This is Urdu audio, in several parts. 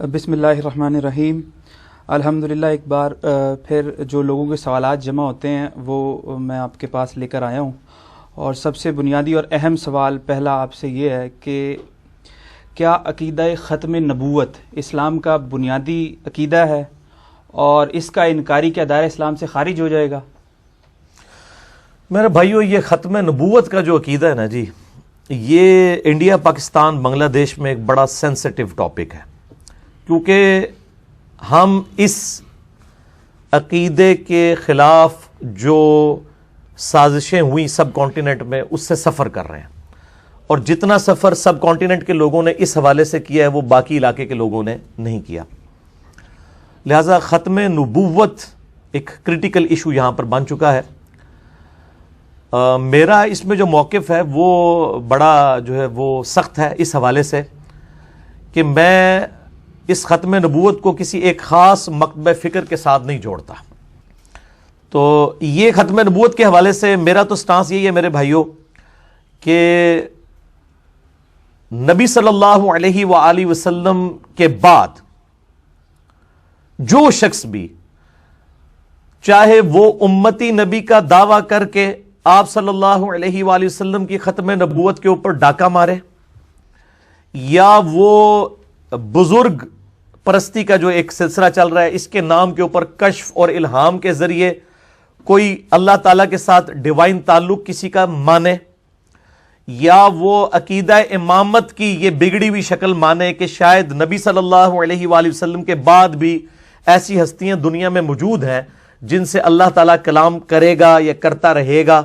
بسم اللہ الرحمن الرحیم۔ الحمدللہ ایک بار پھر جو لوگوں کے سوالات جمع ہوتے ہیں وہ میں آپ کے پاس لے کر آیا ہوں، اور سب سے بنیادی اور اہم سوال پہلا آپ سے یہ ہے کہ کیا عقیدہ ختم نبوت اسلام کا بنیادی عقیدہ ہے، اور اس کا انکاری کیا دائرہ اسلام سے خارج ہو جائے گا؟ میرے بھائیو، یہ ختم نبوت کا جو عقیدہ ہے نا جی، یہ انڈیا، پاکستان، بنگلہ دیش میں ایک بڑا سینسٹیو ٹاپک ہے، کیونکہ ہم اس عقیدے کے خلاف جو سازشیں ہوئیں سب کانٹیننٹ میں اس سے سفر کر رہے ہیں، اور جتنا سفر سب کانٹیننٹ کے لوگوں نے اس حوالے سے کیا ہے وہ باقی علاقے کے لوگوں نے نہیں کیا، لہذا ختم نبوت ایک کریٹیکل ایشو یہاں پر بن چکا ہے۔ میرا اس میں جو موقف ہے وہ بڑا جو ہے وہ سخت ہے اس حوالے سے کہ میں اس ختم نبوت کو کسی ایک خاص مکتبہ فکر کے ساتھ نہیں جوڑتا۔ تو یہ ختم نبوت کے حوالے سے میرا تو سٹانس یہی ہے میرے بھائیوں کہ نبی صلی اللہ علیہ وآلہ وسلم کے بعد جو شخص بھی چاہے وہ امتی نبی کا دعویٰ کر کے آپ صلی اللہ علیہ وآلہ وسلم کی ختم نبوت کے اوپر ڈاکہ مارے، یا وہ بزرگ پرستی کا جو ایک سلسلہ چل رہا ہے اس کے نام کے اوپر کشف اور الہام کے ذریعے کوئی اللہ تعالیٰ کے ساتھ ڈیوائن تعلق کسی کا مانے، یا وہ عقیدہ امامت کی یہ بگڑی ہوئی شکل مانے کہ شاید نبی صلی اللہ علیہ وآلہ وسلم کے بعد بھی ایسی ہستیاں دنیا میں موجود ہیں جن سے اللہ تعالیٰ کلام کرے گا یا کرتا رہے گا،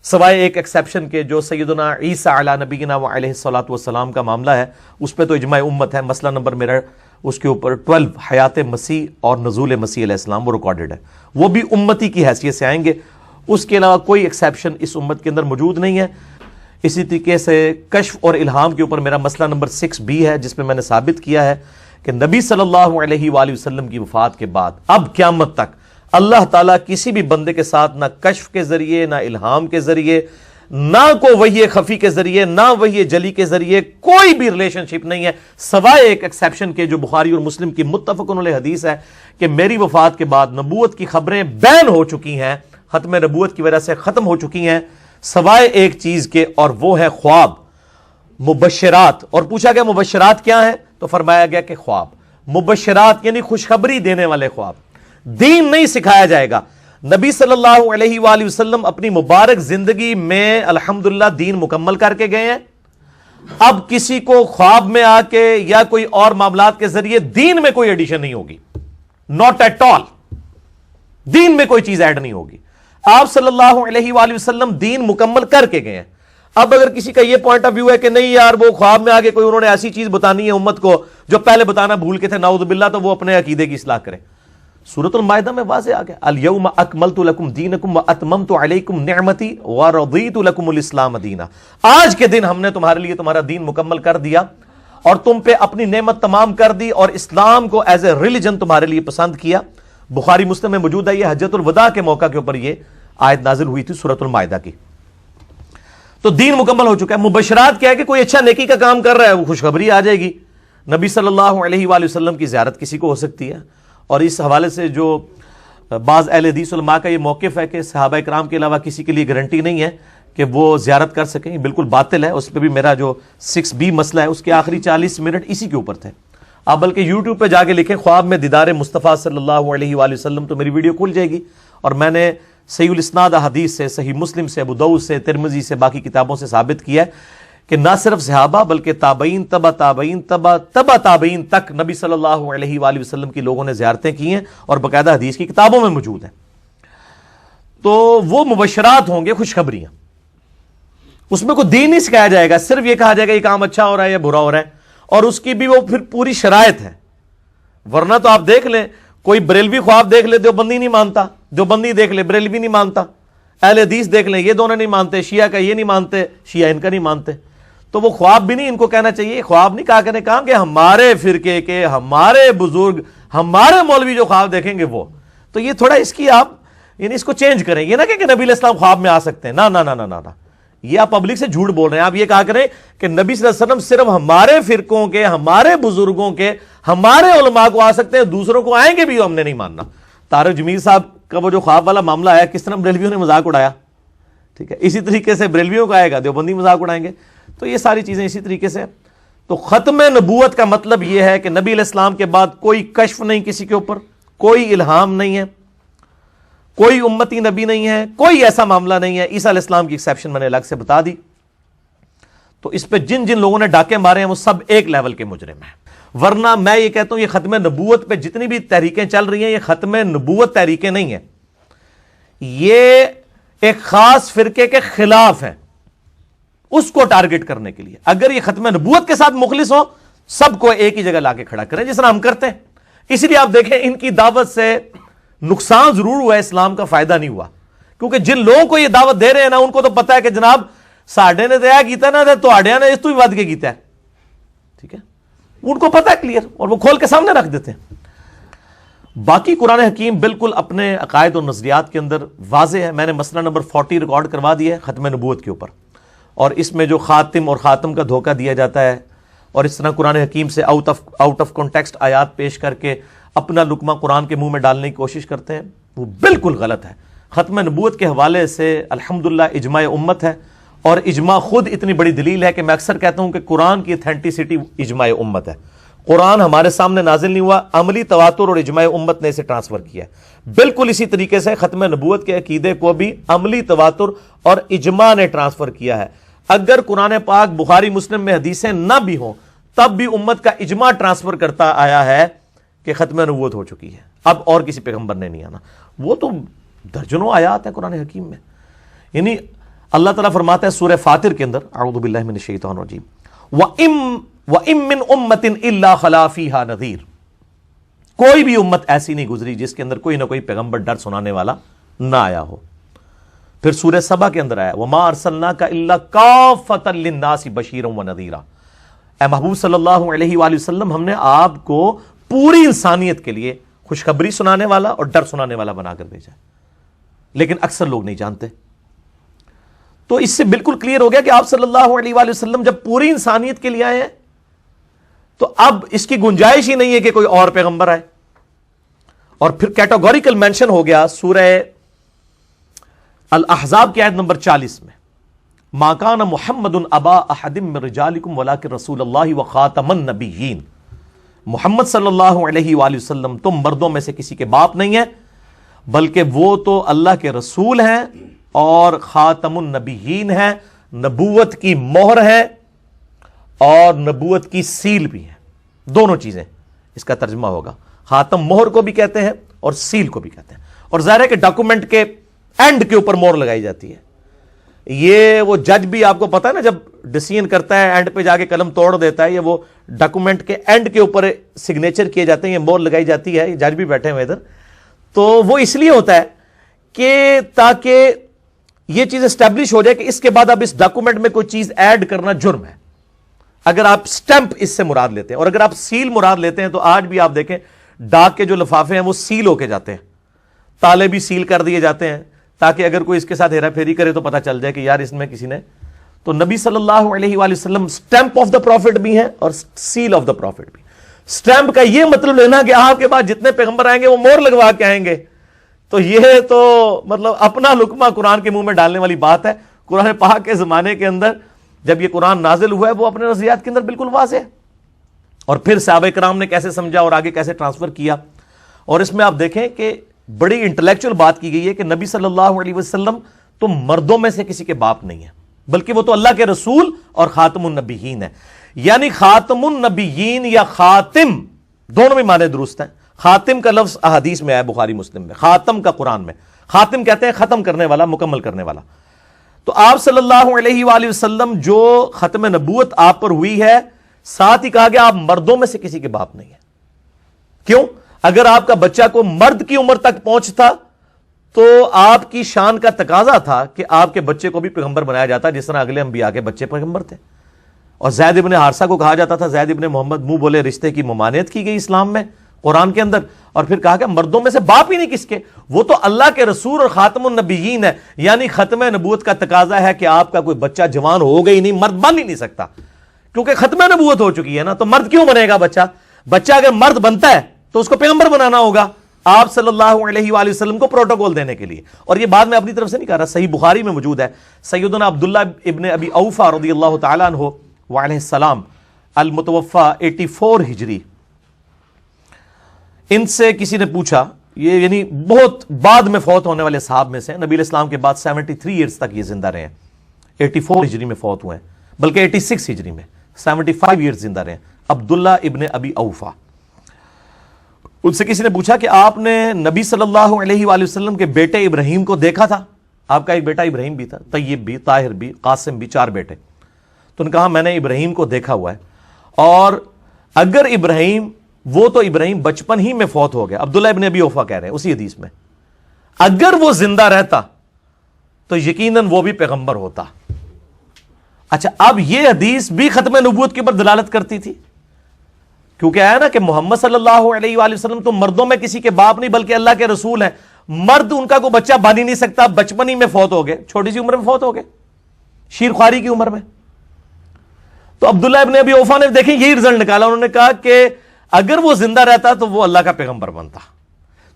سوائے ایک ایکسیپشن کے جو سیدنا عیسیٰ علی نبینا و علیہ الصلوۃ والسلام کا معاملہ ہے، اس پہ تو اجماع امت ہے، مسئلہ نمبر میرا اس کے اوپر 12 حیات مسیح اور نزول مسیح علیہ السلام وہ ریکارڈڈ ہے، وہ بھی امتی کی حیثیت سے آئیں گے، اس کے علاوہ کوئی ایکسیپشن اس امت کے اندر موجود نہیں ہے۔ اسی طریقے سے کشف اور الہام کے اوپر میرا مسئلہ نمبر 6B ہے، جس میں میں نے ثابت کیا ہے کہ نبی صلی اللہ علیہ وآلہ وسلم کی وفات کے بعد اب قیامت تک اللہ تعالیٰ کسی بھی بندے کے ساتھ نہ کشف کے ذریعے، نہ الہام کے ذریعے، نہ کوئی وحی خفی کے ذریعے، نہ وحی جلی کے ذریعے کوئی بھی ریلیشن شپ نہیں ہے، سوائے ایک ایکسیپشن کے جو بخاری اور مسلم کی متفق علیہ حدیث ہے کہ میری وفات کے بعد نبوت کی خبریں بین ہو چکی ہیں، ختم نبوت کی وجہ سے ختم ہو چکی ہیں، سوائے ایک چیز کے، اور وہ ہے خواب، مبشرات۔ اور پوچھا گیا مبشرات کیا ہیں، تو فرمایا گیا کہ خواب، مبشرات یعنی خوشخبری دینے والے خواب۔ دین نہیں سکھایا جائے گا۔ نبی صلی اللہ علیہ وآلہ وسلم اپنی مبارک زندگی میں الحمدللہ دین مکمل کر کے گئے ہیں، اب کسی کو خواب میں آ کے یا کوئی اور معاملات کے ذریعے دین میں کوئی ایڈیشن نہیں ہوگی، ناٹ ایٹ آل، دین میں کوئی چیز ایڈ نہیں ہوگی۔ آپ صلی اللہ علیہ وآلہ وسلم دین مکمل کر کے گئے ہیں۔ اب اگر کسی کا یہ پوائنٹ آف ویو ہے کہ نہیں یار وہ خواب میں آگے کوئی انہوں نے ایسی چیز بتانی ہے امت کو جو پہلے بتانا بھول کے تھے، نعوذ باللہ، تو وہ اپنے عقیدے کی اصلاح کرے۔ سورۃ المائدہ میں واضح آ گیا، الیوم اکملت لکم دینکم واتممت علیکم نعمتی ورضیت لکم الاسلام دینا، آج کے دن ہم نے تمہارے لیے تمہارا دین مکمل کر دیا اور تم پہ اپنی نعمت تمام کر دی اور اسلام کو ایز اے ریلیجن تمہارے لیے پسند کیا۔ بخاری مسلم میں موجود ہے، یہ حجۃ الوداع کے موقع کے اوپر یہ آیت نازل ہوئی تھی سورۃ المائدہ کی۔ تو دین مکمل ہو چکا ہے۔ مبشرات کیا ہے کہ کوئی اچھا نیکی کا کام کر رہا ہے، وہ خوشخبری آ جائے گی۔ نبی صلی اللہ علیہ وآلہ وسلم کی زیارت کسی کو ہو سکتی ہے، اور اس حوالے سے جو بعض اہل حدیث علماء کا یہ موقف ہے کہ صحابہ کرام کے علاوہ کسی کے لیے گارنٹی نہیں ہے کہ وہ زیارت کر سکیں، بالکل باطل ہے۔ اس پہ بھی میرا جو 6B مسئلہ ہے اس کے آخری 40 منٹ اسی کے اوپر تھے۔ آپ بلکہ یوٹیوب پہ جا کے لکھیں خواب میں دیدار مصطفیٰ صلی اللہ علیہ وآلہ وسلم، تو میری ویڈیو کھل جائے گی، اور میں نے صحیح الاسناد حدیث سے، صحیح مسلم سے، ابو داؤد سے، ترمذی سے، باقی کتابوں سے ثابت کیا ہے کہ نہ صرف صحابہ بلکہ تابعین، تبع تابعین، تبع تابعین تک نبی صلی اللہ علیہ وآلہ وسلم کی لوگوں نے زیارتیں کی ہیں، اور باقاعدہ حدیث کی کتابوں میں موجود ہیں۔ تو وہ مبشرات ہوں گے، خوشخبریاں، اس میں کوئی دین نہیں سکھایا جائے گا، صرف یہ کہا جائے گا یہ کام اچھا ہو رہا ہے یا برا ہو رہا ہے، اور اس کی بھی وہ پھر پوری شرائط ہے۔ ورنہ تو آپ دیکھ لیں، کوئی بریلوی خواب دیکھ لے دیوبندی نہیں مانتا، دیوبندی دیکھ لے بریلوی نہیں مانتا، اہل حدیث دیکھ لیں یہ دونوں نہیں مانتے، شیعہ کا یہ نہیں مانتے، شیعہ ان کا نہیں مانتے، تو وہ خواب بھی نہیں ان کو کہنا چاہیے، خواب نہیں کہا کرنے کہا کہ ہمارے فرقے کے، ہمارے بزرگ، ہمارے مولوی جو خواب دیکھیں گے وہ، تو یہ تھوڑا اس کی آپ یعنی اس کو چینج کریں، یہ نہ کہ نبی علیہ السلام خواب میں آ سکتے ہیں، نہ نہ نہ نہ نہ، یہ آپ پبلک سے جھوٹ بول رہے ہیں. آپ یہ کہا کریں کہ نبی صلی اللہ علیہ وسلم صرف ہمارے فرقوں کے, ہمارے بزرگوں کے, ہمارے علماء کو آ سکتے ہیں, دوسروں کو آئیں گے بھی ہم نے نہیں ماننا. طارق جمیل صاحب کا وہ جو خواب والا معاملہ آیا, کس طرح بریلویوں نے مذاق اڑایا, ٹھیک ہے, اسی طریقے سے بریلویوں کا آئے گا, دیوبندی مذاق اڑائیں گے. تو یہ ساری چیزیں اسی طریقے سے. تو ختم نبوت کا مطلب یہ ہے کہ نبی علیہ السلام کے بعد کوئی کشف نہیں کسی کے اوپر, کوئی الہام نہیں ہے, کوئی امتی نبی نہیں ہے, کوئی ایسا معاملہ نہیں ہے. عیسیٰ علیہ السلام کی ایکسیپشن میں نے الگ سے بتا دی. تو اس پہ جن جن لوگوں نے ڈاکے مارے ہیں وہ سب ایک لیول کے مجرم ہیں. ورنہ میں یہ کہتا ہوں یہ ختم نبوت پہ جتنی بھی تحریکیں چل رہی ہیں یہ ختم نبوت تحریکیں نہیں ہیں, یہ ایک خاص فرقے کے خلاف ہیں, اس کو ٹارگٹ کرنے کے لیے. اگر یہ ختم نبوت کے ساتھ مخلص ہو, سب کو ایک ہی جگہ لا کے کھڑا کریں جس طرح ہم کرتے ہیں. اسی لیے آپ دیکھیں ان کی دعوت سے نقصان ضرور ہوا ہے, اسلام کا فائدہ نہیں ہوا. کیونکہ جن لوگوں کو یہ دعوت دے رہے ہیں نا, ان کو تو پتا ہے کہ جناب ساڈے نے دیا کیتا نا, تو آڈیا نے اس تو بھی ود کے کیتا ہے, ٹھیک ہے, ان کو پتا ہے کلیئر, اور وہ کھول کے سامنے رکھ دیتے ہیں. باقی قرآن حکیم بالکل اپنے عقائد اور نظریات کے اندر واضح ہے. میں نے مسئلہ نمبر 40 ریکارڈ کروا دیا ہے ختم نبوت کے اوپر, اور اس میں جو خاتم اور خاتم کا دھوکہ دیا جاتا ہے اور اس طرح قرآن حکیم سے آؤٹ آف کانٹیکسٹ آیات پیش کر کے اپنا لقمہ قرآن کے منہ میں ڈالنے کی کوشش کرتے ہیں, وہ بالکل غلط ہے. ختم نبوت کے حوالے سے الحمدللہ اجماع امت ہے, اور اجماع خود اتنی بڑی دلیل ہے کہ میں اکثر کہتا ہوں کہ قرآن کی اتھینٹسٹی اجماع امت ہے. قرآن ہمارے سامنے نازل نہیں ہوا, عملی تواتر اور اجماع امت نے اسے ٹرانسفر کیا ہے. بالکل اسی طریقے سے ختم نبوت کے عقیدے کو بھی عملی تواتر اور اجماع نے ٹرانسفر کیا ہے. اگر قرآن پاک بخاری مسلم میں حدیثیں نہ بھی ہوں تب بھی امت کا اجماع ٹرانسفر کرتا آیا ہے کہ ختم نبوت ہو چکی ہے, اب اور کسی پیغمبر نے نہیں آنا. وہ تو درجنوں آیات ہیں قرآن حکیم میں. یعنی اللہ تعالیٰ فرماتا ہے سورہ فاطر کے اندر, اعوذ باللہ من الشیطان الرجیم, وَإِن مِّنْ أُمَّةٍ إِلَّا خَلَا فِيهَا نَذِيرٌ, کوئی بھی امت ایسی نہیں گزری جس کے اندر کوئی نہ کوئی پیغمبر ڈر سنانے والا نہ آیا ہو. پھر سورہ سبا کے اندر آیا وَمَا أَرْسَلْنَاكَ إِلَّا كَافَّةً لِلنَّاسِ بَشِيرًا وَنَذِيرًا, اے محبوب صلی اللہ علیہ وآلہ وسلم ہم نے آپ کو پوری انسانیت کے لیے خوشخبری سنانے والا اور ڈر سنانے والا بنا کر بھیجا. لیکن اکثر لوگ نہیں جانتے. تو اس سے بالکل کلیئر ہو گیا کہ آپ صلی اللہ علیہ وآلہ وسلم جب پوری انسانیت کے لیے آئے ہیں تو اب اس کی گنجائش ہی نہیں ہے کہ کوئی اور پیغمبر آئے. اور پھر کیٹاگوریکل مینشن ہو گیا سورہ الاحزاب کی آیت نمبر 40 میں, ما کان محمد ابا احد من رجالکم ولکن رسول اللہ وخاتم النبیین, محمد صلی اللہ علیہ وآلہ وسلم تم مردوں میں سے کسی کے باپ نہیں ہیں بلکہ وہ تو اللہ کے رسول ہیں اور خاتم النبیین ہیں, نبوت کی مہر ہے اور نبوت کی سیل بھی ہے. دونوں چیزیں اس کا ترجمہ ہوگا. خاتم مہر کو بھی کہتے ہیں اور سیل کو بھی کہتے ہیں. اور ظاہر ہے کہ ڈاکومنٹ کے اینڈ کے اوپر مہر لگائی جاتی ہے. یہ وہ جج بھی آپ کو پتا ہے نا جب ڈیسیژن کرتا ہے اینڈ پہ جا کے قلم توڑ دیتا ہے, یہ وہ ڈاکومنٹ کے اینڈ کے اوپر سگنیچر کیے جاتے ہیں, یہ مہر لگائی جاتی ہے. جج بھی بیٹھے ہوئے ادھر. تو وہ اس لیے ہوتا ہے کہ تاکہ یہ چیز اسٹیبلش ہو جائے کہ اس کے بعد اب اس ڈاکومنٹ میں کوئی چیز ایڈ کرنا جرم ہے. اگر آپ سٹیمپ اس سے مراد لیتے ہیں, اور اگر آپ سیل مراد لیتے ہیں تو آج بھی آپ دیکھیں ڈاک کے جو لفافے ہیں وہ سیل ہو کے جاتے ہیں, تالے بھی سیل کر دیے جاتے ہیں تاکہ اگر کوئی اس کے ساتھ ہیرا پھیری کرے تو پتہ چل جائے کہ یار اس میں کسی نے. تو نبی صلی اللہ علیہ وآلہ وسلم سٹیمپ آف دا پروفٹ بھی ہیں اور سیل آف دا پروفٹ بھی. سٹیمپ کا یہ مطلب لینا کہ آپ کے بعد جتنے پیغمبر آئیں گے وہ مہر لگوا کے آئیں گے, تو یہ تو مطلب اپنا لقمہ قرآن کے منہ میں ڈالنے والی بات ہے. قرآن پاک کے زمانے کے اندر جب یہ قرآن نازل ہوا ہے وہ اپنے نظریات کے اندر بالکل واضح ہے. اور پھر صحابہ کرام نے کیسے سمجھا اور آگے کیسے ٹرانسفر کیا. اور اس میں آپ دیکھیں کہ بڑی انٹلیکچوئل بات کی گئی ہے کہ نبی صلی اللہ علیہ وسلم تو مردوں میں سے کسی کے باپ نہیں ہے بلکہ وہ تو اللہ کے رسول اور خاتم النبیین ہے. یعنی خاتم النبیین یا خاتم دونوں میں معنی درست ہیں. خاتم کا لفظ احادیث میں ہے بخاری مسلم میں, خاتم کا قرآن میں. خاتم کہتے ہیں ختم کرنے والا, مکمل کرنے والا. تو آپ صلی اللہ علیہ وآلہ وسلم جو ختم نبوت آپ پر ہوئی ہے, ساتھ ہی کہا گیا آپ مردوں میں سے کسی کے باپ نہیں ہے. کیوں؟ اگر آپ کا بچہ کو مرد کی عمر تک پہنچتا تو آپ کی شان کا تقاضا تھا کہ آپ کے بچے کو بھی پیغمبر بنایا جاتا جس طرح اگلے انبیاء کے بچے پیغمبر تھے. اور زید ابن حارثہ کو کہا جاتا تھا زید ابن محمد, منہ بولے رشتے کی ممانعت کی گئی اسلام میں, قرآن کے اندر. اور پھر کہا کہ مردوں میں سے باپ ہی نہیں کس کے, وہ تو اللہ کے رسول اور خاتم النبیین ہے, یعنی ختم نبوت کا تقاضا ہے کہ آپ کا کوئی بچہ جوان ہوگا ہی نہیں, مرد بن ہی نہیں سکتا, کیونکہ ختم نبوت ہو چکی ہے نا. تو مرد کیوں بنے گا بچہ؟ بچہ اگر مرد بنتا ہے تو اس کو پیغمبر بنانا ہوگا آپ صلی اللہ علیہ وآلہ وسلم کو پروٹوکول دینے کے لیے. اور یہ بات میں اپنی طرف سے نہیں کہہ رہا, صحیح بخاری میں موجود ہے. سیدنا عبداللہ ابن ابی اوفا رضی اللہ تعالیٰ عنہ وعلیہ السلام المتوفا 84 ہجری, ان سے کسی نے پوچھا, یہ یعنی بہت بعد میں فوت ہونے والے صحاب میں سے, نبی علیہ السلام کے بعد 73 ایئرز تک یہ زندہ رہے ہیں, 84 ہجری میں فوت ہوئے ہیں, بلکہ 86 ہجری میں 75 ایئرز زندہ رہے ہیں. عبداللہ ابن ابی اوفا, ان سے کسی نے پوچھا کہ آپ نے نبی صلی اللہ علیہ وآلہ وسلم کے بیٹے ابراہیم کو دیکھا تھا؟ آپ کا ایک بیٹا ابراہیم بھی تھا, طیب بھی, طاہر بھی, قاسم بھی, 4 بیٹے. تو انہوں نے کہا میں نے ابراہیم کو دیکھا ہوا ہے, اور اگر ابراہیم, وہ تو ابراہیم بچپن ہی میں فوت ہو گیا. عبداللہ ابن ابی اوفا کہہ رہے ہیں اسی حدیث میں, اگر وہ زندہ رہتا تو یقیناً وہ بھی پیغمبر ہوتا. اچھا, اب یہ حدیث بھی ختم نبوت کے اوپر دلالت کرتی تھی, کیونکہ آیا نا کہ محمد صلی اللہ علیہ وآلہ وسلم تو مردوں میں کسی کے باپ نہیں بلکہ اللہ کے رسول ہیں. مرد ان کا کوئی بچہ بن ہی نہیں سکتا, بچپن ہی میں فوت ہو گئے, چھوٹی سی عمر میں فوت ہو گئے, شیر خواری کی عمر میں. تو عبداللہ ابن ابی اوفا نے دیکھیں یہی رزلٹ نکالا, انہوں نے کہا کہ اگر وہ زندہ رہتا تو وہ اللہ کا پیغمبر بنتا,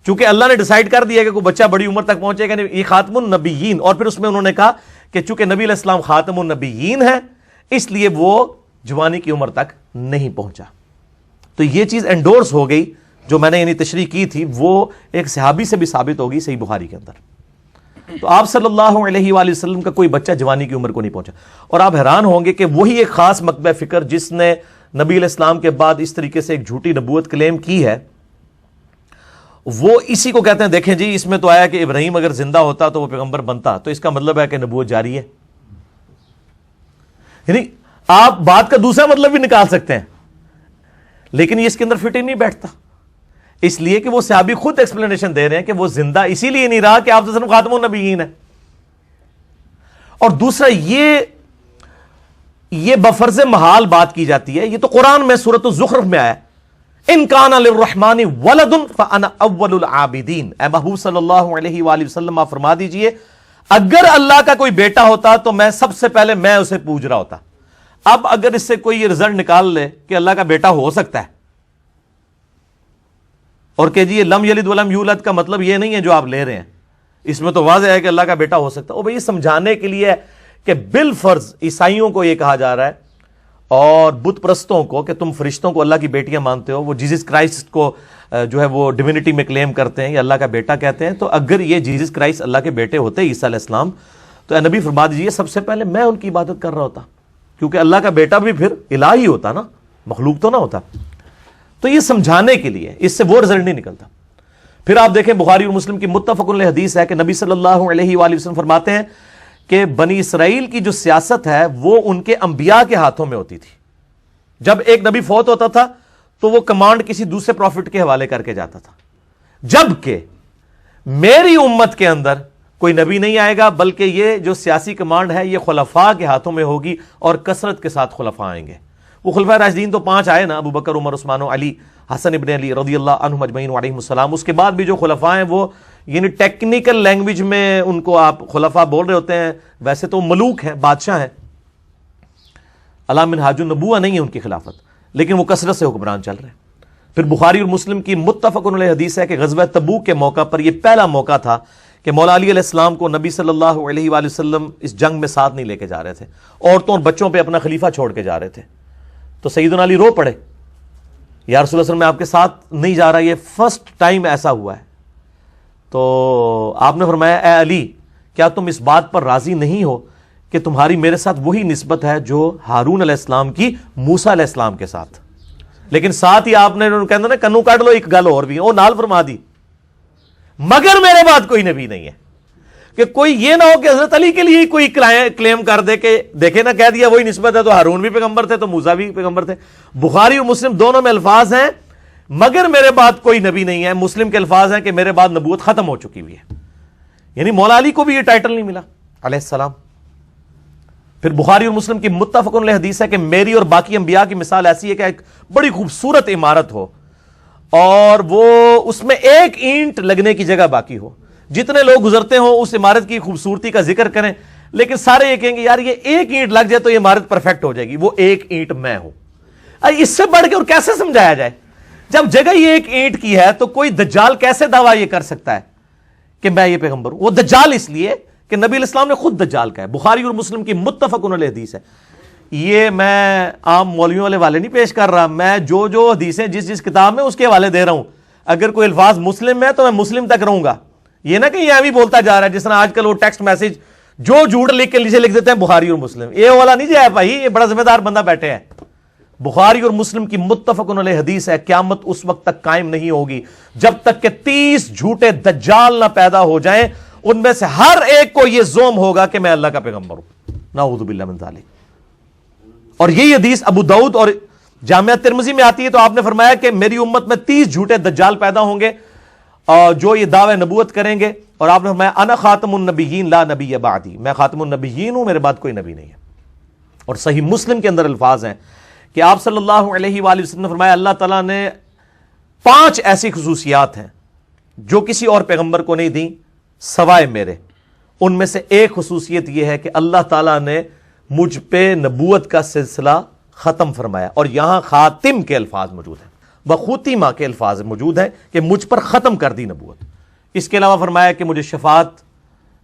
چونکہ اللہ نے ڈیسائیڈ کر دیا کہ کوئی بچہ بڑی عمر تک پہنچے گا نہیں, یہ خاتم النبیین. اور پھر اس میں انہوں نے کہا کہ چونکہ نبی علیہ السلام خاتم النبیین ہے اس لیے وہ جوانی کی عمر تک نہیں پہنچا. تو یہ چیز انڈورس ہو گئی جو میں نے یعنی تشریح کی تھی, وہ ایک صحابی سے بھی ثابت ہوگی صحیح بخاری کے اندر. تو آپ صلی اللہ علیہ وآلہ وسلم کا کوئی بچہ جوانی کی عمر کو نہیں پہنچا. اور آپ حیران ہوں گے کہ وہی ایک خاص مکتبہ فکر جس نے نبی علیہ السلام کے بعد اس طریقے سے ایک جھوٹی نبوت کلیم کی ہے, وہ اسی کو کہتے ہیں دیکھیں جی اس میں تو آیا کہ ابراہیم اگر زندہ ہوتا تو وہ پیغمبر بنتا, تو اس کا مطلب ہے کہ نبوت جاری ہے. یعنی آپ بات کا دوسرا مطلب بھی نکال سکتے ہیں, لیکن یہ اس کے اندر فٹ ہی نہیں بیٹھتا, اس لیے کہ وہ صحابی خود ایکسپلینیشن دے رہے ہیں کہ وہ زندہ اسی لیے نہیں رہا کہ آپ صلی خاتم النبیین ہے. اور دوسرا یہ بفرض محال بات کی جاتی ہے, یہ تو قرآن میں سورۃ الزخرف میں آیا, ان کان للرحمن ولد فانا اول العابدین. اے محبوب صلی اللہ علیہ وآلہ وسلم آپ فرما دیجئے اگر اللہ کا کوئی بیٹا ہوتا تو میں سب سے پہلے میں اسے پوج رہا ہوتا. اب اگر اس سے کوئی یہ رزلٹ نکال لے کہ اللہ کا بیٹا ہو سکتا ہے, اور کہ جی یہ لم یلد ولم یولد کا مطلب یہ نہیں ہے جو آپ لے رہے ہیں, اس میں تو واضح ہے کہ اللہ کا بیٹا ہو سکتا ہے. وہ بھئی سمجھانے کے لیے کہ بالفرض عیسائیوں کو یہ کہا جا رہا ہے اور بت پرستوں کو کہ تم فرشتوں کو اللہ کی بیٹیاں مانتے ہو, وہ جیزس کرائسٹ کو جو ہے وہ ڈیوینٹی میں کلیم کرتے ہیں یا اللہ کا بیٹا کہتے ہیں. تو اگر یہ جیزس کرائسٹ اللہ کے بیٹے ہوتے عیسیٰ علیہ السلام, تو اے نبی فرما دیجیے سب سے پہلے میں ان کی عبادت کر رہا ہوتا, کیونکہ اللہ کا بیٹا بھی پھر الہ ہی ہوتا نا, مخلوق تو نہ ہوتا. تو یہ سمجھانے کے لیے, اس سے وہ رزلٹ نہیں نکلتا. پھر آپ دیکھیں بخاری اور مسلم کی متفق علیہ حدیث ہے کہ نبی صلی اللہ علیہ وآلہ وسلم فرماتے ہیں کہ بنی اسرائیل کی جو سیاست ہے وہ ان کے انبیاء کے ہاتھوں میں ہوتی تھی. جب ایک نبی فوت ہوتا تھا تو وہ کمانڈ کسی دوسرے پروفٹ کے حوالے کر کے جاتا تھا, جبکہ میری امت کے اندر کوئی نبی نہیں آئے گا بلکہ یہ جو سیاسی کمانڈ ہے یہ خلفاء کے ہاتھوں میں ہوگی اور کثرت کے ساتھ خلفاء آئیں گے. وہ خلفاء راشدین تو 5 آئے نا, ابو بکر, عمر, عثمان و علی, حسن ابن علی رضی اللہ عنہم اجمعین علیہم السلام. اس کے بعد بھی جو خلفاء ہیں وہ یعنی ٹیکنیکل لینگویج میں ان کو آپ خلفاء بول رہے ہوتے ہیں, ویسے تو ملوک ہیں, بادشاہ ہیں, علام منہاج النبوہ نہیں ہے ان کی خلافت, لیکن وہ کثرت سے حکمران چل رہے ہیں. پھر بخاری اور مسلم کی متفق علیہ حدیث ہے کہ غزوہ تبوک کے موقع پر یہ پہلا موقع تھا کہ مولا علی علیہ السلام کو نبی صلی اللہ علیہ وآلہ وسلم اس جنگ میں ساتھ نہیں لے کے جا رہے تھے, عورتوں اور بچوں پہ اپنا خلیفہ چھوڑ کے جا رہے تھے. تو سیدنا علی رو پڑے, یا رسول اللہ صلی اللہ علیہ وسلم میں آپ کے ساتھ نہیں جا رہا, یہ فرسٹ ٹائم ایسا ہوا ہے. تو آپ نے فرمایا اے علی کیا تم اس بات پر راضی نہیں ہو کہ تمہاری میرے ساتھ وہی نسبت ہے جو ہارون علیہ السلام کی موسیٰ علیہ السلام کے ساتھ, لیکن ساتھ ہی آپ نے کہتے نا کنو کاٹ لو ایک گل اور بھی, وہ نال فرما دی, مگر میرے بعد کوئی نبی نہیں ہے. کہ کوئی یہ نہ ہو کہ حضرت علی کے لیے کوئی کلیم کر دے کہ دیکھیں نا کہہ دیا وہی نسبت ہے تو ہارون بھی پیغمبر تھے تو موسیٰ بھی پیغمبر تھے. بخاری اور مسلم دونوں میں الفاظ ہیں مگر میرے بعد کوئی نبی نہیں ہے, مسلم کے الفاظ ہیں کہ میرے بعد نبوت ختم ہو چکی ہوئی ہے. یعنی مولا علی کو بھی یہ ٹائٹل نہیں ملا علیہ السلام. پھر بخاری اور مسلم کی متفق علیہ حدیث ہے کہ میری اور باقی انبیاء کی مثال ایسی ہے کہ ایک بڑی خوبصورت عمارت ہو اور وہ اس میں ایک اینٹ لگنے کی جگہ باقی ہو, جتنے لوگ گزرتے ہوں اس عمارت کی خوبصورتی کا ذکر کریں, لیکن سارے یہ کہیں گے یار یہ ایک اینٹ لگ جائے تو یہ عمارت پرفیکٹ ہو جائے گی, وہ ایک اینٹ میں ہوں. اس سے بڑھ کے اور کیسے سمجھایا جائے؟ جب جگہ یہ ایک اینٹ کی ہے تو کوئی دجال کیسے دعویٰ یہ کر سکتا ہے کہ میں یہ پیغمبر ہوں؟ وہ دجال اس لیے کہ نبی علیہ السلام نے خود دجال کہا ہے. بخاری اور مسلم کی متفق علیہ حدیث ہے. یہ میں عام مولویوں والے والے نہیں پیش کر رہا, میں جو حدیثیں جس کتاب میں اس کے حوالے دے رہا ہوں. اگر کوئی الفاظ مسلم ہے تو میں مسلم تک رہوں گا, یہ نہ کہ یہ بھی بولتا جا رہا ہے جس طرح آج کل وہ ٹیکسٹ میسج جو جھوٹ لکھ کے نیچے لکھ دیتے ہیں بخاری اور مسلم. یہ والا نہیں جائے بھائی, یہ بڑا ذمہ دار بندہ بیٹھے ہیں. بخاری اور مسلم کی متفق علیہ حدیث ہے, قیامت اس وقت تک قائم نہیں ہوگی جب تک کہ 30 جھوٹے دجال نہ پیدا ہو جائیں, ان میں سے ہر ایک کو یہ زوم ہوگا کہ میں اللہ کا پیغمبر ہوں. نعوذ باللہ من ذالک. اور یہی حدیث ابو داؤد اور جامعہ ترمذی میں آتی ہے, تو آپ نے فرمایا کہ میری امت میں 30 جھوٹے دجال پیدا ہوں گے جو یہ دعوی نبوت کریں گے, اور آپ نے فرمایا انا خاتم النبیین لا نبی بعدی, میں خاتم النبیین ہوں, میرے بعد کوئی نبی نہیں ہے. اور صحیح مسلم کے اندر الفاظ ہیں کہ آپ صلی اللہ علیہ وآلہ وسلم نے فرمایا اللہ تعالیٰ نے 5 ایسی خصوصیات ہیں جو کسی اور پیغمبر کو نہیں دیں سوائے میرے. ان میں سے ایک خصوصیت یہ ہے کہ اللہ تعالیٰ نے مجھ پہ نبوت کا سلسلہ ختم فرمایا, اور یہاں خاتم کے الفاظ موجود ہیں, بخوتیمہ کے الفاظ موجود ہیں کہ مجھ پر ختم کر دی نبوت. اس کے علاوہ فرمایا کہ مجھے شفاعت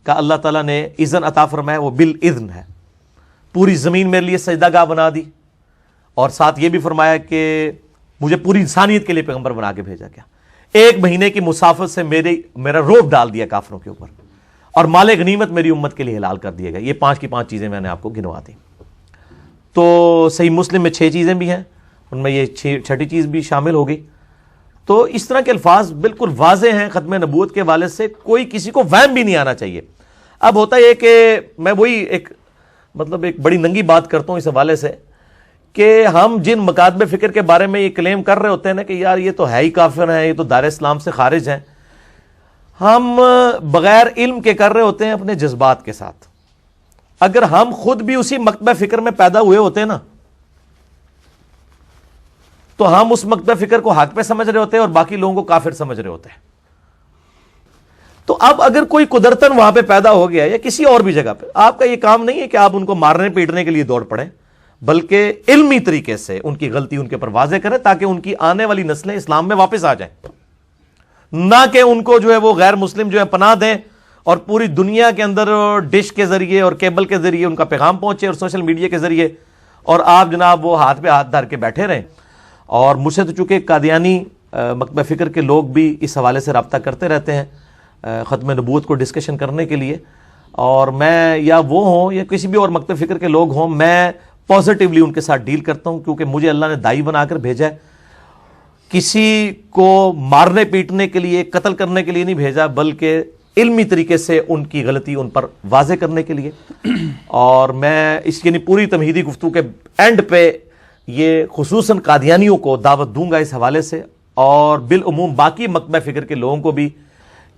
کا اللہ تعالیٰ نے اذن عطا فرمایا, وہ بالاذن ہے. پوری زمین میرے لیے سجدہ گاہ بنا دی, اور ساتھ یہ بھی فرمایا کہ مجھے پوری انسانیت کے لیے پیغمبر بنا کے بھیجا گیا. 1 مہینے کی مسافت سے میرا روب ڈال دیا کافروں کے اوپر, اور مال غنیمت میری امت کے لیے حلال کر دیا گیا. یہ 5 کی 5 چیزیں میں نے آپ کو گنوا دی. تو صحیح مسلم میں 6 چیزیں بھی ہیں, ان میں یہ 6ٹھی چیز بھی شامل ہو گئی. تو اس طرح کے الفاظ بالکل واضح ہیں ختم نبوت کے حوالے سے, کوئی کسی کو وہم بھی نہیں آنا چاہیے. اب ہوتا یہ کہ میں وہی ایک بڑی ننگی بات کرتا ہوں اس حوالے سے کہ ہم جن مکاتب فکر کے بارے میں یہ کلیم کر رہے ہوتے ہیں نا کہ یار یہ تو ہے ہی کافر ہیں, یہ تو دار اسلام سے خارج ہیں, ہم بغیر علم کے کر رہے ہوتے ہیں اپنے جذبات کے ساتھ. اگر ہم خود بھی اسی مکتبہ فکر میں پیدا ہوئے ہوتے ہیں نا تو ہم اس مکتبہ فکر کو حق پہ سمجھ رہے ہوتے ہیں اور باقی لوگوں کو کافر سمجھ رہے ہوتے ہیں. تو اب اگر کوئی قدرتاً وہاں پہ پیدا ہو گیا یا کسی اور بھی جگہ پہ, آپ کا یہ کام نہیں ہے کہ آپ ان کو مارنے پیٹنے کے لیے دوڑ پڑیں, بلکہ علمی طریقے سے ان کی غلطی ان کے پر واضح کریں تاکہ ان کی آنے والی نسلیں اسلام میں واپس آ جائیں, نہ کہ ان کو جو ہے وہ غیر مسلم جو ہے پناہ دیں اور پوری دنیا کے اندر ڈش کے ذریعے اور کیبل کے ذریعے ان کا پیغام پہنچے اور سوشل میڈیا کے ذریعے, اور آپ جناب وہ ہاتھ پہ ہاتھ دھر کے بیٹھے رہیں. اور مجھ سے تو چونکہ قادیانی مکتبہ فکر کے لوگ بھی اس حوالے سے رابطہ کرتے رہتے ہیں ختم نبوت کو ڈسکشن کرنے کے لیے, اور میں یا وہ ہوں یا کسی بھی اور مکتبہ فکر کے لوگ ہوں, میں پازیٹیولی ان کے ساتھ ڈیل کرتا ہوں, کیونکہ مجھے اللہ نے دائی بنا کر بھیجا ہے. کسی کو مارنے پیٹنے کے لیے, قتل کرنے کے لیے نہیں بھیجا, بلکہ علمی طریقے سے ان کی غلطی ان پر واضح کرنے کے لیے. اور میں اس یعنی پوری تمہیدی گفتگو کے اینڈ پہ یہ خصوصاً قادیانیوں کو دعوت دوں گا اس حوالے سے, اور بالعموم باقی مکتبہ فکر کے لوگوں کو بھی,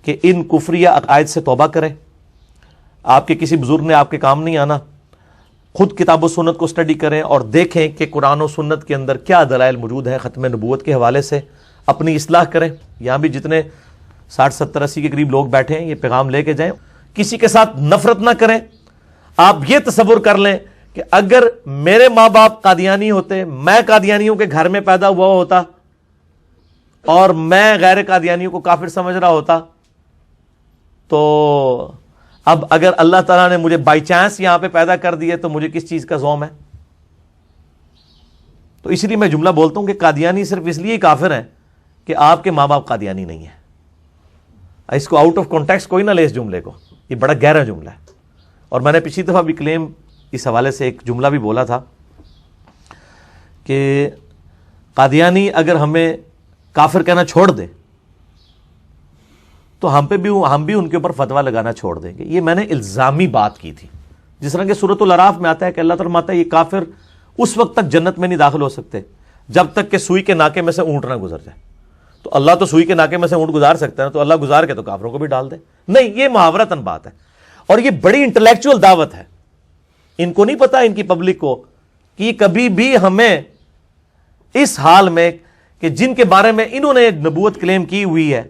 کہ ان کفریہ عقائد سے توبہ کریں. آپ کے کسی بزرگ نے آپ کے کام نہیں آنا, خود کتاب و سنت کو اسٹڈی کریں اور دیکھیں کہ قرآن و سنت کے اندر کیا دلائل موجود ہیں ختم نبوت کے حوالے سے. اپنی اصلاح کریں. یہاں بھی جتنے 60 70 80 کے قریب لوگ بیٹھے ہیں, یہ پیغام لے کے جائیں. کسی کے ساتھ نفرت نہ کریں. آپ یہ تصور کر لیں کہ اگر میرے ماں باپ قادیانی ہوتے, میں قادیانیوں کے گھر میں پیدا ہوا ہوتا اور میں غیر قادیانیوں کو کافر سمجھ رہا ہوتا, تو اب اگر اللہ تعالیٰ نے مجھے بائی چانس یہاں پہ پیدا کر دیے تو مجھے کس چیز کا زوم ہے؟ تو اس لیے میں جملہ بولتا ہوں کہ قادیانی صرف اس لیے کافر ہیں کہ آپ کے ماں باپ قادیانی نہیں ہیں. اس کو آؤٹ آف کانٹیکسٹ کوئی نہ لے اس جملے کو, یہ بڑا گہرا جملہ ہے. اور میں نے پچھلی دفعہ بھی کلیم اس حوالے سے ایک جملہ بھی بولا تھا کہ قادیانی اگر ہمیں کافر کہنا چھوڑ دے تو ہم بھی ان کے اوپر فتویٰ لگانا چھوڑ دیں گے. یہ میں نے الزامی بات کی تھی. جس طرح کہ سورۃ الاعراف میں آتا ہے کہ اللہ تعالیٰ فرماتا ہے یہ کافر اس وقت تک جنت میں نہیں داخل ہو سکتے جب تک کہ سوئی کے ناکے میں سے اونٹ نہ گزر جائے. تو اللہ تو سوئی کے ناکے میں سے اونٹ گزار سکتا ہے, تو اللہ گزار کے تو کافروں کو بھی ڈال دے. نہیں, یہ محاورتاً بات ہے, اور یہ بڑی انٹلیکچوئل دعوت ہے. ان کو نہیں پتا, ان کی پبلک کو, کہ کبھی بھی ہمیں اس حال میں کہ جن کے بارے میں انہوں نے نبوت کلیم کی ہوئی ہے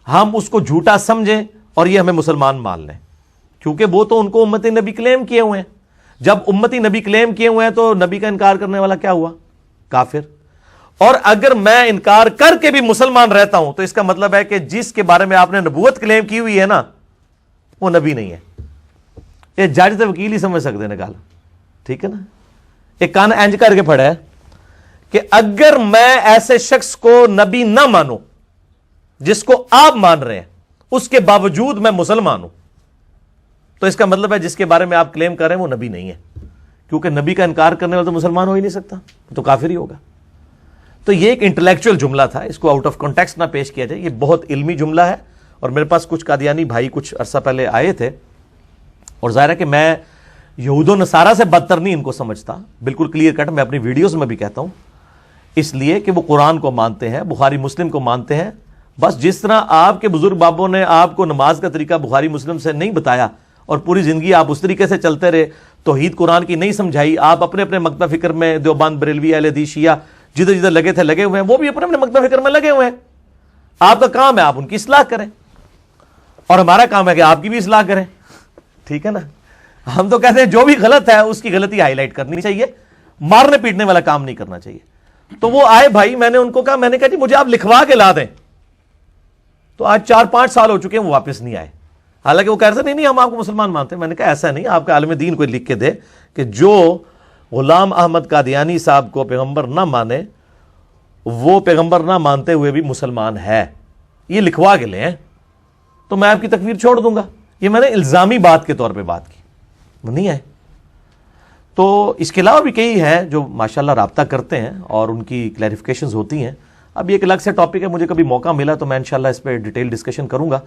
ہم اس کو جھوٹا سمجھیں اور یہ ہمیں مسلمان مان لیں، کیونکہ وہ تو ان کو امتی نبی کلیم کیے ہوئے ہیں۔ جب امتی نبی کلیم کیے ہوئے ہیں تو نبی کا انکار کرنے والا کیا ہوا؟ کافر۔ اور اگر میں انکار کر کے بھی مسلمان رہتا ہوں تو اس کا مطلب ہے کہ جس کے بارے میں آپ نے نبوت کلیم کی ہوئی ہے نا وہ نبی نہیں ہے۔ یہ جج تے وکیل ہی سمجھ سکتے ہیں گل، ٹھیک ہے نا؟ ایک کان اینج کر کے پڑھا ہے کہ اگر میں ایسے شخص کو نبی نہ مانوں جس کو آپ مان رہے ہیں اس کے باوجود میں مسلمان ہوں، تو اس کا مطلب ہے جس کے بارے میں آپ کلیم کر رہے ہیں وہ نبی نہیں ہے، کیونکہ نبی کا انکار کرنے والا تو مسلمان ہو ہی نہیں سکتا، تو کافر ہی ہوگا۔ تو یہ ایک انٹلیکچوئل جملہ تھا، اس کو آؤٹ آف کانٹیکسٹ نہ پیش کیا جائے، یہ بہت علمی جملہ ہے۔ اور میرے پاس کچھ قادیانی بھائی کچھ عرصہ پہلے آئے تھے، اور ظاہر ہے کہ میں یہود و نصارہ سے بدتر نہیں ان کو سمجھتا، بالکل کلیئر کٹ میں اپنی ویڈیوز میں بھی کہتا ہوں، اس لیے کہ وہ قرآن کو مانتے ہیں، بخاری مسلم کو مانتے ہیں۔ بس جس طرح آپ کے بزرگ بابوں نے آپ کو نماز کا طریقہ بخاری مسلم سے نہیں بتایا اور پوری زندگی آپ اس طریقے سے چلتے رہے، توحید قرآن کی نہیں سمجھائی، آپ اپنے اپنے مکتب فکر میں دیوبند، بریلوی، اہل حدیث، شیعہ جدھر جدھر لگے تھے لگے ہوئے ہیں، وہ بھی اپنے اپنے مکتب فکر میں لگے ہوئے ہیں۔ آپ کا کام ہے آپ ان کی اصلاح کریں، اور ہمارا کام ہے کہ آپ کی بھی اصلاح کریں، ٹھیک ہے نا؟ ہم تو کہتے ہیں جو بھی غلط ہے اس کی غلطی ہائی لائٹ کرنی چاہیے، مارنے پیٹنے والا کام نہیں کرنا چاہیے۔ تو وہ آئے بھائی، میں نے ان کو کہا، میں نے کہا جی مجھے آپ لکھوا کے لا دیں، تو آج 4-5 سال ہو چکے ہیں وہ واپس نہیں آئے، حالانکہ وہ کہہ رہے تھے نہیں ہم آپ کو مسلمان مانتے ہیں۔ میں نے کہا ایسا نہیں، آپ کا عالم دین کوئی لکھ کے دے کہ جو غلام احمد قادیانی صاحب کو پیغمبر نہ مانے وہ پیغمبر نہ مانتے ہوئے بھی مسلمان ہے، یہ لکھوا کے لیں تو میں آپ کی تکفیر چھوڑ دوں گا۔ یہ میں نے الزامی بات کے طور پہ بات کی، وہ نہیں آئے۔ تو اس کے علاوہ بھی کئی ہیں جو ماشاءاللہ رابطہ کرتے ہیں اور ان کی کلیریفیکیشنز ہوتی ہیں۔ اب یہ ایک الگ سے ٹاپک ہے، مجھے کبھی موقع ملا تو میں انشاءاللہ اس پہ ڈیٹیل ڈسکشن کروں گا۔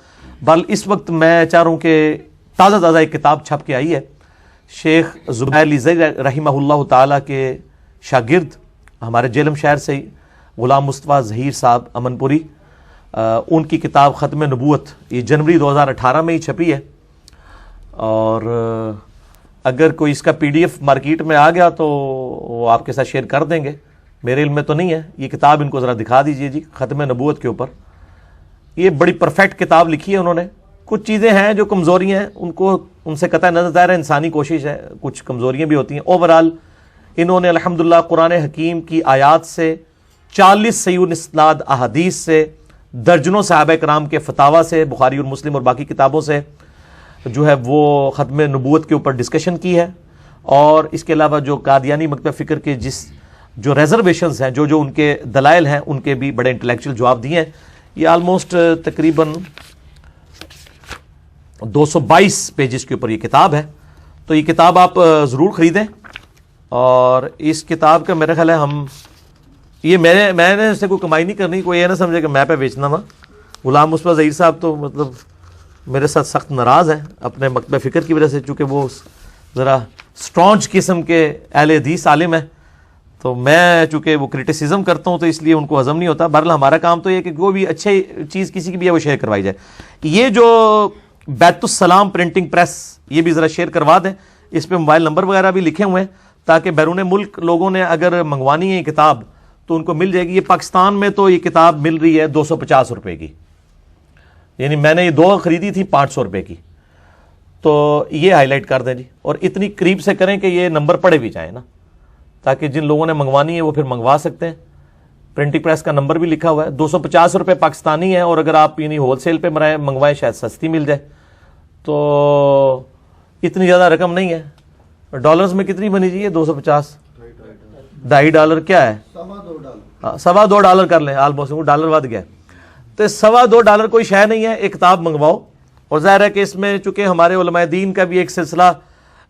بل اس وقت میں چاہ رہا ہوں کہ تازہ ایک کتاب چھپ کے آئی ہے، شیخ زبیر علی زئی رحمہ اللہ تعالیٰ کے شاگرد، ہمارے جیلم شہر سے ہی، غلام مصطفیٰ ظہیر صاحب امن پوری، ان کی کتاب ختم نبوت، یہ جنوری 2018 میں ہی چھپی ہے، اور اگر کوئی اس کا PDF مارکیٹ میں آ گیا تو وہ آپ کے ساتھ شیئر کر دیں گے، میرے علم میں تو نہیں ہے۔ یہ کتاب ان کو ذرا دکھا دیجئے جی، ختم نبوت کے اوپر۔ یہ بڑی پرفیکٹ کتاب لکھی ہے انہوں نے، کچھ چیزیں ہیں جو کمزوریاں ہیں ان کو ان سے قطع نظر، ظاہر ہے انسانی کوشش ہے، کچھ کمزوریاں بھی ہوتی ہیں۔ اوورال انہوں نے الحمدللہ قرآن حکیم کی آیات سے، 40 صحیح اسناد احادیث سے، درجنوں صحابہ کرام کے فتاوی سے، بخاری اور مسلم اور باقی کتابوں سے جو ہے وہ ختم نبوت کے اوپر ڈسکشن کی ہے۔ اور اس کے علاوہ جو قادیانی مکتب فکر کے جو ریزرویشنز ہیں، جو ان کے دلائل ہیں، ان کے بھی بڑے انٹلیکچوئل جواب دیے ہیں۔ یہ آلموسٹ تقریباً 222 پیجز کے اوپر یہ کتاب ہے، تو یہ کتاب آپ ضرور خریدیں۔ اور اس کتاب کا میرا خیال ہے میں نے اس سے کوئی کمائی نہیں کرنی، کوئی یہ نہ سمجھے کہ میں پہ بیچنا وا۔ غلام مصطفیٰ ظہیر صاحب تو مطلب میرے ساتھ سخت ناراض ہیں اپنے مکتب فکر کی وجہ سے، چونکہ وہ ذرا اسٹرانچ قسم کے اہل حدیث عالم ہیں، تو میں چونکہ وہ کرٹیسزم کرتا ہوں تو اس لیے ان کو ہضم نہیں ہوتا۔ بہرحال ہمارا کام تو یہ کہ کوئی بھی اچھی چیز کسی کی بھی ہے وہ شیئر کروائی جائے۔ یہ جو بیت السلام پرنٹنگ پریس، یہ بھی ذرا شیئر کروا دیں، اس پہ موبائل نمبر وغیرہ بھی لکھے ہوئے ہیں تاکہ بیرون ملک لوگوں نے اگر منگوانی ہے یہ کتاب تو ان کو مل جائے گی۔ یہ پاکستان میں تو یہ کتاب مل رہی ہے 250 روپے کی، یعنی میں نے یہ 2 خریدی تھی 500 روپے کی، تو یہ ہائی لائٹ کر دیں جی، اور اتنی قریب سے کریں کہ یہ نمبر پڑے بھی جائیں نا، تاکہ جن لوگوں نے منگوانی ہے وہ پھر منگوا سکتے ہیں۔ پرنٹنگ پریس کا نمبر بھی لکھا ہوا ہے، 250 روپے پاکستانی ہے، اور اگر آپ یعنی ہول سیل پہ منگوائیں شاید سستی مل جائے، تو اتنی زیادہ رقم نہیں ہے۔ ڈالرز میں کتنی بنی جی؟ 250 $2.5 کیا ہے؟ $2.25 کر لیں، آلموسٹ وہ ڈالر ود گیا، تو $2.25 کوئی شے نہیں ہے، ایک کتاب منگواؤ۔ اور ظاہر ہے کہ اس میں چونکہ ہمارے علماء دین کا بھی ایک سلسلہ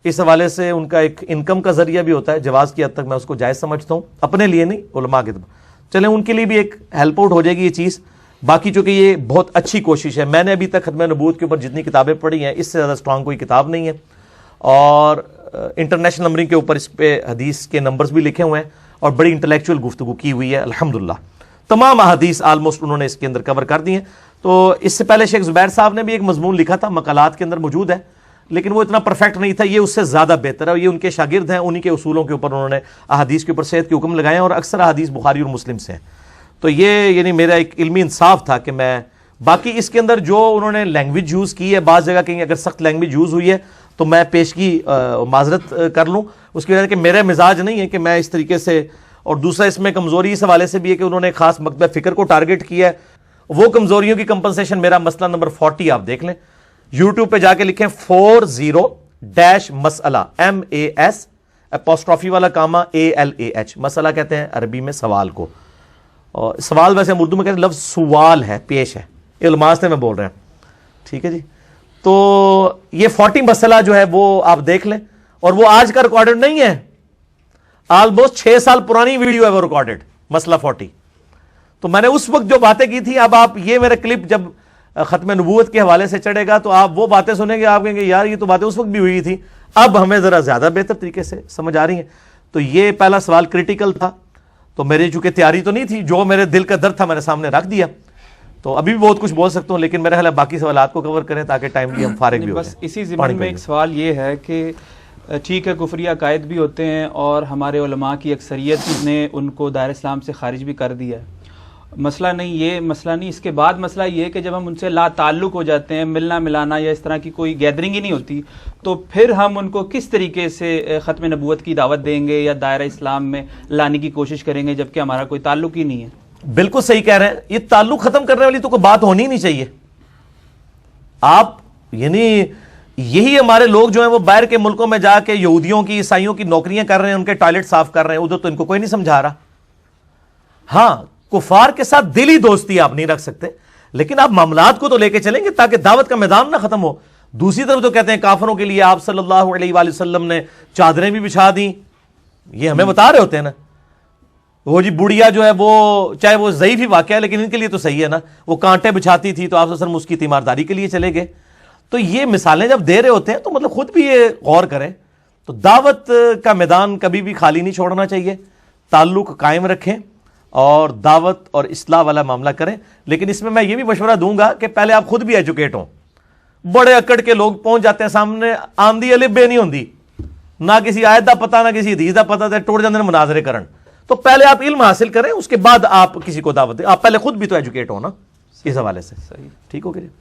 اس حوالے سے ان کا ایک انکم کا ذریعہ بھی ہوتا ہے، جواز کی حد تک میں اس کو جائز سمجھتا ہوں، اپنے لیے نہیں، علماء کے چلیں ان کے لیے بھی ایک ہیلپ آؤٹ ہو جائے گی یہ چیز۔ باقی چونکہ یہ بہت اچھی کوشش ہے، میں نے ابھی تک ختم نبوت کے اوپر جتنی کتابیں پڑھی ہیں اس سے زیادہ اسٹرانگ کوئی کتاب نہیں ہے، اور انٹرنیشنل نمبرنگ کے اوپر اس پہ حدیث کے نمبرز بھی لکھے ہوئے ہیں، اور بڑی انٹلیکچوئل گفتگو کی ہوئی ہے الحمدللہ۔ تمام احادیث آلموسٹ انہوں نے اس کے اندر کور کر دی ہیں۔ تو اس سے پہلے شیخ زبیر صاحب نے بھی ایک مضمون لکھا تھا، مقالات کے اندر موجود ہے، لیکن وہ اتنا پرفیکٹ نہیں تھا، یہ اس سے زیادہ بہتر ہے۔ یہ ان کے شاگرد ہیں، انہی کے اصولوں کے اوپر انہوں نے احادیث کے اوپر صحت کے حکم لگائے ہیں، اور اکثر احادیث بخاری اور مسلم سے ہیں۔ تو یہ یعنی میرا ایک علمی انصاف تھا کہ میں باقی اس کے اندر جو انہوں نے لینگویج یوز کی ہے، بعض جگہ کہیں اگر سخت لینگویج یوز ہوئی ہے تو میں پیشگی معذرت کر لوں، اس کی وجہ سے کہ میرا مزاج نہیں ہے کہ میں اس طریقے سے، اور دوسرا اس میں کمزوری اس حوالے سے بھی ہے کہ انہوں نے خاص مکتبہ فکر کو ٹارگٹ کیا ہے، وہ کمزوریوں کی کمپنسیشن میرا مسئلہ نمبر 40 آپ دیکھ لیں، یوٹیوب پہ جا کے لکھیں 40 مسئلہ MAS اپوسٹرافی والا کاما ALAH، مسئلہ کہتے ہیں عربی میں سوال کو، اور سوال ویسے ہم اردو میں کہتے ہیں لفظ سوال ہے، پیش ہے، علماء سے میں بول رہے ہیں، ٹھیک ہے جی۔ تو یہ 40 مسئلہ جو ہے وہ آپ دیکھ لیں، اور وہ آج کا ریکارڈڈ نہیں ہے، آلموسٹ 6 سال پرانی ویڈیو ہے وہ ریکارڈڈ، مسئلہ 40۔ تو میں نے اس وقت جو باتیں کی تھی، اب آپ یہ میرا کلپ جب ختم نبوت کے حوالے سے چڑھے گا تو آپ وہ باتیں سنیں گے، آپ کہیں گے یار یہ تو باتیں اس وقت بھی ہوئی تھی، اب ہمیں ذرا زیادہ بہتر طریقے سے سمجھ آ رہی ہیں۔ تو یہ پہلا سوال کریٹیکل تھا، تو میری چونکہ تیاری تو نہیں تھی، جو میرے دل کا درد تھا میں نے سامنے رکھ دیا، تو ابھی بھی بہت کچھ بول سکتا ہوں، لیکن میرا خیال ہے باقی سوالات کو کور کریں تاکہ ٹائم بھی ہم فارغ بھی ہو جائیں۔ بس اسی ضمن میں ایک سوال یہ ہے کہ ٹھیک ہے کفری عقائد بھی ہوتے ہیں اور ہمارے علماء کی اکثریت نے ان کو دائرہ اسلام سے خارج بھی کر دیا ہے، مسئلہ نہیں یہ، مسئلہ نہیں، اس کے بعد مسئلہ یہ ہے کہ جب ہم ان سے لا تعلق ہو جاتے ہیں، ملنا ملانا یا اس طرح کی کوئی گیدرنگ ہی نہیں ہوتی، تو پھر ہم ان کو کس طریقے سے ختم نبوت کی دعوت دیں گے یا دائرہ اسلام میں لانے کی کوشش کریں گے جبکہ ہمارا کوئی تعلق ہی نہیں ہے؟ بالکل صحیح کہہ رہے ہیں، یہ تعلق ختم کرنے والی تو کوئی بات ہونی نہیں چاہیے۔ آپ یعنی یہی ہمارے لوگ جو ہیں وہ باہر کے ملکوں میں جا کے یہودیوں کی، عیسائیوں کی نوکریاں کر رہے ہیں، ان کے ٹوائلٹ صاف کر رہے ہیں، ادھر تو ان کو کوئی نہیں سمجھا رہا۔ ہاں کفار کے ساتھ دلی دوستی آپ نہیں رکھ سکتے، لیکن آپ معاملات کو تو لے کے چلیں گے تاکہ دعوت کا میدان نہ ختم ہو۔ دوسری طرف تو کہتے ہیں کافروں کے لیے آپ صلی اللہ علیہ وآلہ وسلم نے چادریں بھی بچھا دیں، یہ ہمیں بتا رہے ہوتے ہیں نا، وہ جی بڑھیا جو ہے وہ چاہے وہ ضعیف ہی واقعہ ہے لیکن ان کے لیے تو صحیح ہے نا، وہ کانٹے بچھاتی تھی تو آپ صلی اللہ علیہ وسلم اس کی تیمارداری کے لیے چلے گئے۔ تو یہ مثالیں جب دے رہے ہوتے ہیں تو مطلب خود بھی یہ غور کریں۔ تو دعوت کا میدان کبھی بھی خالی نہیں چھوڑنا چاہیے، تعلق قائم رکھیں اور دعوت اور اصلاح والا معاملہ کریں، لیکن اس میں یہ بھی مشورہ دوں گا کہ پہلے آپ خود بھی ایجوکیٹ ہوں۔ بڑے اکڑ کے لوگ پہنچ جاتے ہیں سامنے، آندھی الف بے نہیں ہوندی، نہ کسی آیت دا پتہ نہ کسی حدیث دا پتہ، تے ٹوٹ جاندے نے مناظرے کرن۔ تو پہلے آپ علم حاصل کریں، اس کے بعد آپ کسی کو دعوت دیں، آپ پہلے خود بھی تو ایجوکیٹ ہو نا اس حوالے سے، ٹھیک ہو گیا؟